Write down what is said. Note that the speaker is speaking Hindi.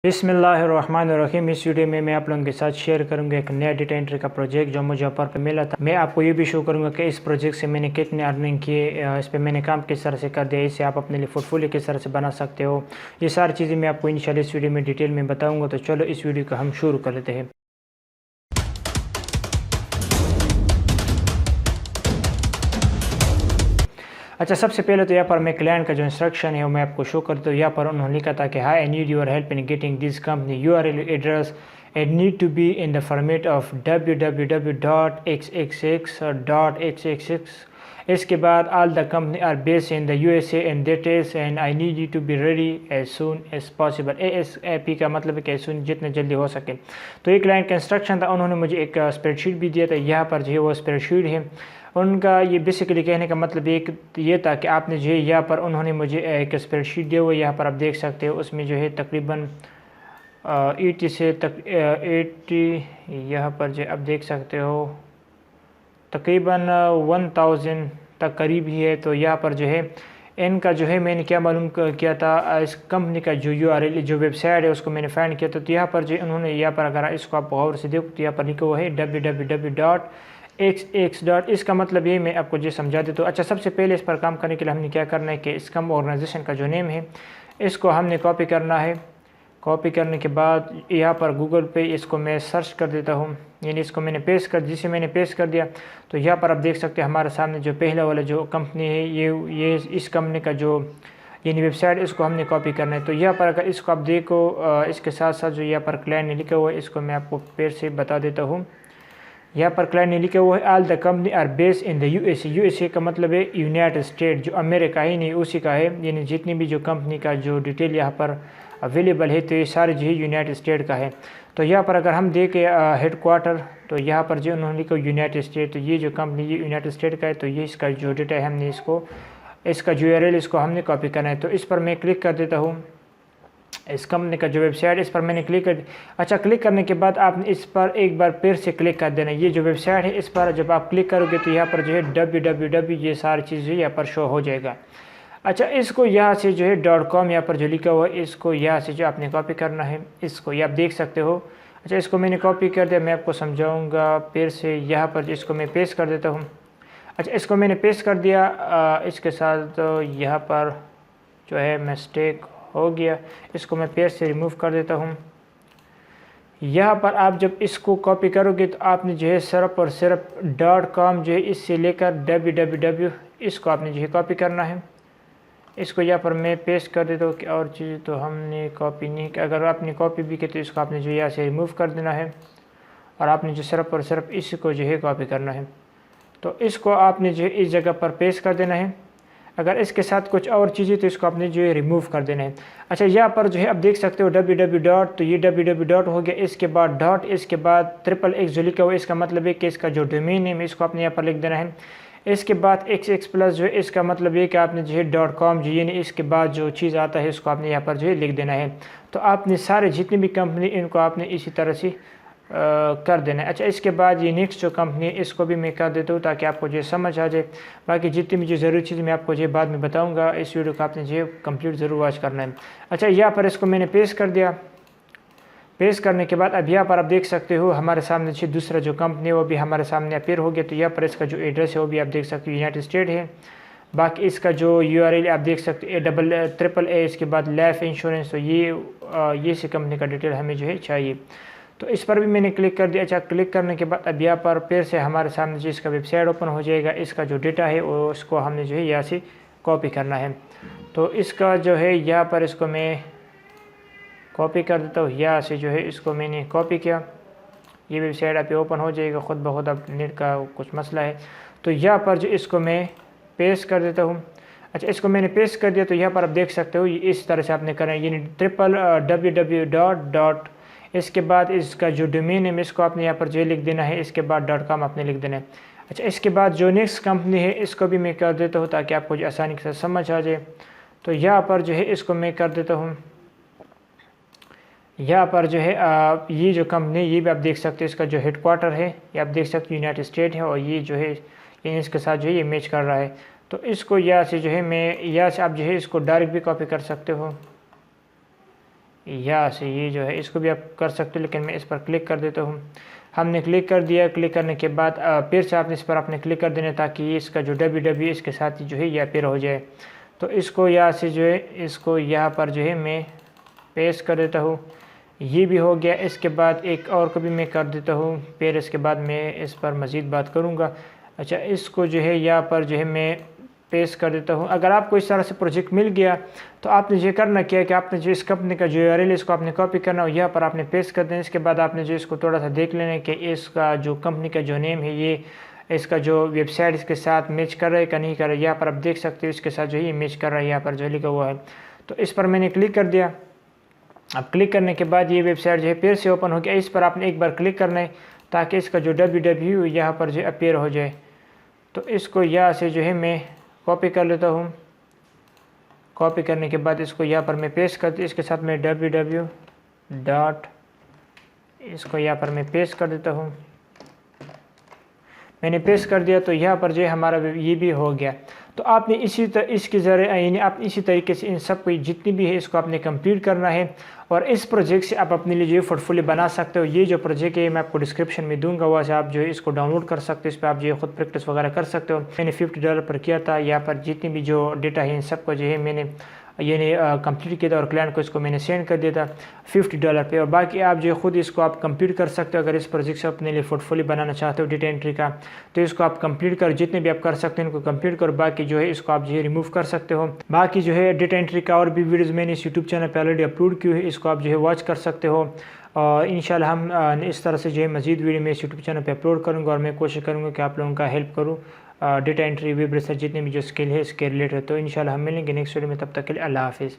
बिस्मिल्लाहिर्रहमानिर्रहीम। इस वीडियो में मैं आप लोगों के साथ शेयर करूंगा एक नया डेटा एंट्री का प्रोजेक्ट जो मुझे ऑफर पे मिला था। मैं आपको ये भी शो करूंगा कि इस प्रोजेक्ट से मैंने कितने अर्निंग किए, इस पे मैंने काम किस तरह से कर दिया, इससे आप अपने लिए पोर्टफोलियो किस तरह से बना सकते हो। ये सारी चीज़ें मैं आपको इंशाल्लाह इस वीडियो में डिटेल में बताऊँगा। तो चलो इस वीडियो को हम शुरू कर लेते हैं। अच्छा, सबसे पहले तो यहाँ पर मैं क्लाइंट का जो इंस्ट्रक्शन है वो मैं आपको शो करता हूँ। यहाँ पर उन्होंने लिखा था कि hi I need your help in getting this company URL address and need to be in the format of www.xxx.xxx। इसके बाद all the company are based in the USA and that is and I need you to be ready as soon as possible. ASAP का मतलब है कि एज सून जितने जल्दी हो सके। तो एक क्लाइंट का इंस्ट्रक्शन था, उन्होंने मुझे एक स्प्रेडशीट भी दिया था। यहाँ पर जो है वो स्प्रेडशीट है। उनका ये बेसिकली कहने का मतलब एक ये था कि आपने जो है यहाँ पर उन्होंने मुझे एक स्प्रेडशीट दिया हुआ, यहाँ पर आप देख सकते हो। उसमें जो है तकरीबन 80 से तक 80 यहाँ पर जो आप देख सकते हो तकरीबन 1000 तक करीब ही है। तो यहाँ पर जो है इनका जो है मैंने क्या मालूम किया था, इस कंपनी का जो URL जो वेबसाइट है उसको मैंने फाइंड किया था। तो यहाँ पर जो उन्होंने यहाँ पर अगर इसको आप गौर से देखो तो यहाँ पर लिखा हुआ है www.xx. इसका मतलब ये मैं आपको जो समझा देता हूँ। अच्छा, सबसे पहले इस पर काम करने के लिए हमने क्या करना है कि इस ऑर्गेनाइजेशन का जो नेम है इसको हमने कॉपी करना है। कॉपी करने के बाद यहाँ पर गूगल पे इसको मैं सर्च कर देता हूँ, यानी इसको मैंने पेस्ट कर, जिसे मैंने पेस्ट कर दिया तो यहाँ पर आप देख सकते हैं हमारे सामने जो पहला वाला जो कंपनी है ये इस कंपनी का जो यानी वेबसाइट इसको हमने कॉपी करना है। तो यहाँ पर अगर इसको आप देखो, इसके साथ साथ जो यहाँ पर क्लाइंट ने लिखा हुआ है इसको मैं आपको फिर से बता देता हूँ। यहाँ पर क्लाइंट ने लिखा हुआ है all the company are based in the USA का मतलब है यूनाइटेड स्टेट, जो अमेरिका ही नहीं उसी का है। यानी जितनी भी जो कंपनी का जो डिटेल यहाँ पर अवेलेबल है तो ये सारे जो है यूनाइटेड स्टेट का है। तो यहाँ पर अगर हम देखें हेडक्वार्टर तो यहाँ पर जो उन्होंने लिखा यूनाइटेड स्टेट, तो ये जो कंपनी ये यूनाइटेड स्टेट का है। तो ये इसका जो डेटा है हमने इसका जो URL इसको हमने कॉपी करना है। तो इस पर मैं क्लिक कर देता हूँ। इस कंपनी का जो वेबसाइट इस पर मैंने क्लिक कर। अच्छा, क्लिक करने के बाद आपने इस पर एक बार फिर से क्लिक कर देना। ये जो वेबसाइट है इस पर जब आप क्लिक करोगे तो यहाँ पर जो है www ये सारी चीज़ें यहाँ पर शो हो जाएगा। अच्छा, इसको यहाँ से जो है .com यहाँ पर जो लिखा हुआ है इसको यहाँ से जो आपने कॉपी करना है, इसको ये आप देख सकते हो। अच्छा, इसको मैंने कॉपी कर दिया, मैं आपको समझाऊँगा फिर से। यहाँ पर इसको मैं पेस्ट कर देता हूँ। अच्छा, इसको मैंने पेस्ट कर दिया। इसके साथ तो यहाँ पर जो है मिस्टेक हो गया, इसको मैं पेज से रिमूव कर देता हूँ। यहाँ पर आप जब इसको कॉपी करोगे तो आपने जो है सिर्फ और सिर्फ .com जो है इससे लेकर www इसको आपने जो है कॉपी करना है। इसको यहाँ पर मैं पेस्ट कर देता हूँ कि और चीज़ तो हमने कॉपी नहीं की। अगर आपने कॉपी भी की तो इसको आपने जो यहाँ से रिमूव कर देना है और आपने जो सिर्फ और सिर्फ इसको जो है कॉपी करना है। तो इसको आपने जो है इस जगह पर पेस्ट कर देना है। अगर इसके साथ कुछ और चीज़ें तो इसको आपने जो है रिमूव कर देना है। अच्छा, यहाँ पर जो है आप देख सकते हो www. तो ये www. हो गया। इसके बाद डॉट, इसके बाद XXX जो लिखा हुआ है इसका मतलब है कि इसका जो डोमेन नेम है इसको आपने यहाँ पर लिख देना है। इसके बाद XX+ जो है इसका मतलब ये कि आपने जो है .com जो यानी इसके बाद जो चीज़ आता है इसको आपने यहाँ पर जो है लिख देना है। तो आपने सारे जितनी भी कंपनी इनको आपने इसी तरह से कर देना है। अच्छा, इसके बाद ये नेक्स्ट जो कंपनी है इसको भी मैं कर देता हूँ ताकि आपको जो समझ आ जाए। बाकी जितनी भी जो ज़रूरी चीज़ मैं आपको जो बाद में बताऊँगा, इस वीडियो को आपने जो कंप्लीट ज़रूर वॉच करना है। अच्छा, यहाँ पर इसको मैंने पेस्ट कर दिया। पेस्ट करने के बाद अब यहाँ पर आप देख सकते हो हमारे सामने जो दूसरा जो कंपनी है वो भी हमारे सामने अपीयर हो गया। तो यहाँ पर इसका जो एड्रेस है वो भी आप देख सकते हो यूनाइटेड स्टेट है। बाकी इसका जो URL आप देख सकते हो AAA इसके बाद लाइफ इंश्योरेंस। तो ये सी कंपनी का डिटेल हमें जो है चाहिए। तो इस पर भी मैंने क्लिक कर दिया। अच्छा, क्लिक करने के बाद अब यहाँ पर फिर से हमारे सामने जो इसका वेबसाइट ओपन हो जाएगा। इसका जो डेटा है वो उसको हमने जो है यहाँ से कॉपी करना है। तो इसका जो है यहाँ पर इसको मैं कॉपी कर देता हूँ। यहाँ से जो है इसको मैंने कॉपी किया। ये वेबसाइट आप ओपन हो जाएगा खुद ब खुद। अब नेट का कुछ मसला है तो यहाँ पर जो इसको मैं पेस्ट कर देता हूँ। अच्छा, इसको मैंने पेस्ट कर दिया। तो यहाँ पर आप देख सकते हो इस तरह से आपने करना है, यानी www. इसके बाद इसका जो डोमेन है इसको आपने यहाँ पर जो लिख देना है। इसके बाद .com आपने लिख देना है। अच्छा, इसके बाद जो नेक्स्ट कंपनी है इसको भी मैं कर देता हूँ ताकि आपको जो आसानी के साथ समझ आ जाए। तो यहाँ पर जो है इसको मैं कर देता हूँ। यहाँ पर जो है ये जो कंपनी ये भी आप देख सकते हो, इसका जो हेडक्वार्टर है ये आप देख सकते हो यूनाइटेड स्टेट है। और ये जो है इसके साथ जो है ये मैच कर रहा है। तो इसको यहाँ से जो है मैं यहाँ से आप जो है इसको डायरेक्ट भी कॉपी कर सकते हो। यहाँ से ये जो है इसको भी आप कर सकते हो, लेकिन मैं इस पर क्लिक कर देता हूँ। हमने क्लिक कर दिया। क्लिक करने के बाद फिर से आपने इस पर आपने क्लिक कर देना, ताकि ये इसका जो www इसके साथ ही जो है ये अपीयर हो जाए। तो इसको यहाँ से जो है इसको यहाँ पर जो है मैं पेस्ट कर देता हूँ। ये भी हो गया। इसके बाद एक और को भी मैं कर देता हूँ, फिर इसके बाद मैं इस पर मज़ीद बात करूँगा। अच्छा, इसको जो है यहाँ पर जो है मैं पेस्ट कर देता हूँ। अगर आपको इस तरह से प्रोजेक्ट मिल गया तो आपने ये करना क्या है कि आपने जो इस कंपनी का जो URL इसको आपने कॉपी करना हो, यहाँ पर आपने पेस्ट कर देना। इसके बाद आपने जो इसको थोड़ा सा देख लेना है कि इसका जो कंपनी का जो नेम है ये इसका जो वेबसाइट इसके साथ मैच कर रहा है कि नहीं कर रहा है। यहाँ पर आप देख सकते हो इसके साथ जो है मैच कर रहा है, यहाँ पर जो लिखा हुआ है। तो इस पर मैंने क्लिक कर दिया। अब क्लिक करने के बाद ये वेबसाइट जो है फिर से ओपन हो गया। इस पर आपने एक बार क्लिक करना है ताकि इसका जो www यहाँ पर जो अपीयर हो जाए। तो इसको यहाँ से जो है मैं कॉपी कर लेता हूँ। कॉपी करने के बाद इसको यहाँ पर मैं पेस्ट करती, इसके साथ मैं www डॉट इसको यहाँ पर मैं पेस्ट कर देता हूँ। मैंने पेस्ट कर दिया। तो यहाँ पर जो है हमारा ये भी हो गया। तो आपने इसके ज़रिए यानी आप इसी तरीके से इन सब को जितनी भी है इसको आपने कंप्लीट करना है, और इस प्रोजेक्ट से आप अपने लिए जो है पोर्टफोलियो बना सकते हो। ये जो प्रोजेक्ट है मैं आपको डिस्क्रिप्शन में दूंगा, वहाँ से आप जो है इसको डाउनलोड कर सकते हो। इस पर आप जो है खुद प्रैक्टिस वगैरह कर सकते हो। मैंने $50 पर किया था। यहाँ पर जितनी भी जो डेटा है इन सब को जो है मैंने यानी कंप्लीट किया था, और क्लाइंट को इसको मैंने सेंड कर दिया था $50 पे। और बाकी आप जो खुद इसको आप कंप्लीट कर सकते हो। अगर इस प्रोजेक्ट से अपने लिए पोर्टफोलियो बनाना चाहते हो डेटा एंट्री का, तो इसको आप कंप्लीट कर, जितने भी आप कर सकते हो इनको कंप्लीट करो। बाकी जो है इसको आप जो है रिमूव कर सकते हो। बाकी जो है डेटा एंट्री का और भी वीडियोज़ मैंने इस यूट्यूब चैनल पर ऑलरेडी अपलोड किए हैं, इसको आप जो है वॉच कर सकते हो। और इंशाल्लाह हम इस तरह से जो है मज़ीद वीडियो में इस यूट्यूब चैनल पर अपलोड करूँगा, और मैं कोशिश करूँगा कि आप लोगों का हेल्प करूँ डेटा एंट्री, वेब रिसर्च, जितने भी जो स्किल है इसके रिलेटेड। तो इंशाल्लाह हम मिलेंगे नेक्स्ट वीडियो में। तब तक के लिए अल्लाह हाफिज़।